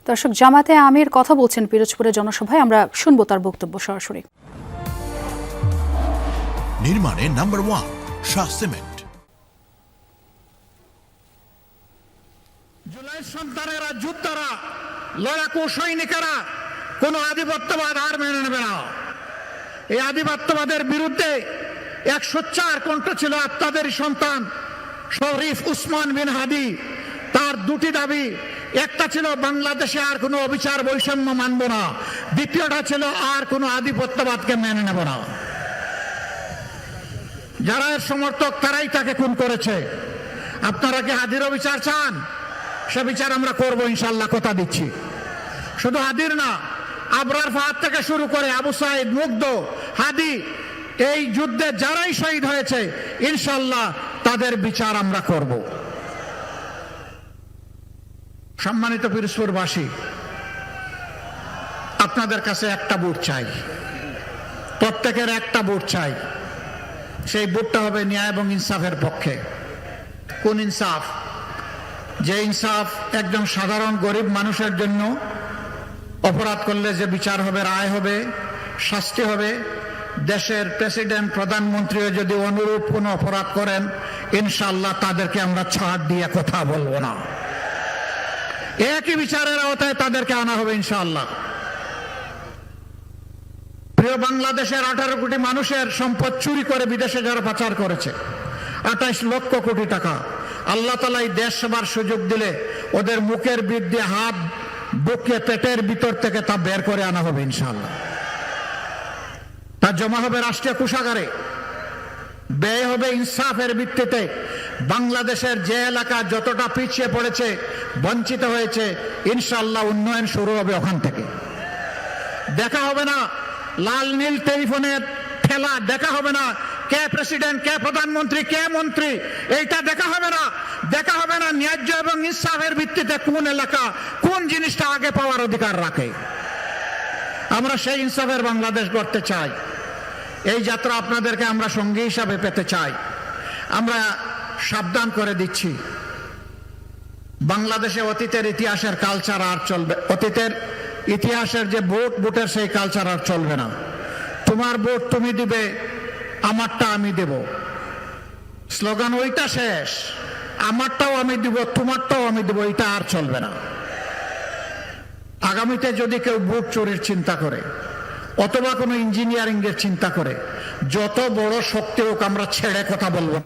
দর্শক, জামাতে আমির কথা বলছেন পিরোজপুরের জনসভায়, আমরা শুনবো তার বক্তব্য সরাসরি। নির্মাণে নাম্বার 1 শাহ সিমেন্ট। জুলাই সন্তানেরা, যোদ্ধারা, লড়াকু সৈনিকেরা কোন আধিপত্যবাদ আর মেনে নেবে না। এই আধিপত্যবাদের বিরুদ্ধে 104 কণ্ঠ ছিল আপনাদের সন্তান শরীফ উসমান বিন হাদি। তার দুটি দাবি, একটা ছিল বাংলাদেশে আর কোনো অবিচার বৈষম্য মানব না, দ্বিতীয়টা ছিল আর কোনো আধিপত্যবাদকে মেনে নেব না। যারা এর সমর্থক তারাই তাকে খুন করেছে। আপনারা কি হাদির বিচার চান? সে বিচার আমরা করবো ইনশাল্লাহ, কথা দিচ্ছি। শুধু হাদির না, আবরার ফাহাদ থেকে শুরু করে আবু সাইদ, মুগ্ধ, হাদি, এই যুদ্ধে যারাই শহীদ হয়েছে ইনশাল্লাহ তাদের বিচার আমরা করব। সম্মানিত পিরোজপুরবাসী, আপনাদের কাছে একটা ভোট চাই, প্রত্যেকের একটা ভোট চাই। সেই ভোটটা হবে ন্যায় এবং ইনসাফের পক্ষে। কোন ইনসাফ? যে ইনসাফ একজন সাধারণ গরিব মানুষের জন্য অপরাধ করলে যে বিচার হবে, রায় হবে, শাস্তি হবে। দেশের প্রেসিডেন্ট, প্রধানমন্ত্রীও যদি অনুরূপ কোনো অপরাধ করেন ইনশাআল্লাহ তাদেরকে আমরা ছাড় দিয়ে কথা বলবো না। একই বিচারের আওতায় তাদেরকে আনা হবে ইনশাআল্লাহ। প্রিয় বাংলাদেশের 18 কোটি মানুষের সম্পদ চুরি করে বিদেশে যারা পাচার করেছে, 28 লক্ষ কোটি টাকা, আল্লাহ তাআলা এই দেশ সেবার সুযোগ দিলে ওদের মুখের বৃদ্ধি, হাত, বুকে, পেটের ভিতর থেকে তা বের করে আনা হবে ইনশাআল্লাহ। তা জমা হবে রাষ্ট্রীয় কোষাগারে, ব্যয় হবে ইনসাফের ভিত্তিতে। বাংলাদেশের যে এলাকা যতটা পিছিয়ে পড়েছে, বঞ্চিত হয়েছে, ইনশাআল্লাহ উন্নয়ন শুরু হবে ওখান থেকে। দেখা হবে না লাল নীল টেলিফোনের খেলা, দেখা হবে না কে প্রেসিডেন্ট, কে প্রধানমন্ত্রী, কে মন্ত্রী, এইটা দেখা হবে না। দেখা হবে না ন্যায্য এবং ইনসাফের ভিত্তিতে কোন এলাকা কোন জিনিসটা আগে পাওয়ার অধিকার রাখে। আমরা সেই ইনসাফের বাংলাদেশ গড়তে চাই। এই যাত্রা আপনাদেরকে আমরা সঙ্গী হিসাবে পেতে চাই। আমরা সাবধান করে দিচ্ছি, বাংলাদেশে অতীতের ইতিহাসের কালচার আর চলবে, অতীতের ইতিহাসের যে ভোটের সেই কালচার আর চলবে না। তোমার ভোট তুমি দিবে, আমারটা আমি দেব, স্লোগান ওইটা শেষ। আমারটাও আমি দিব, তোমারটাও আমি দেব, এটা আর চলবে না। আগামীতে যদি কেউ ভোট চুরির চিন্তা করে অথবা কোনো ইঞ্জিনিয়ারিং এর চিন্তা করে, যত বড় শক্তি হোক আমরা ছেড়ে কথা বলবো।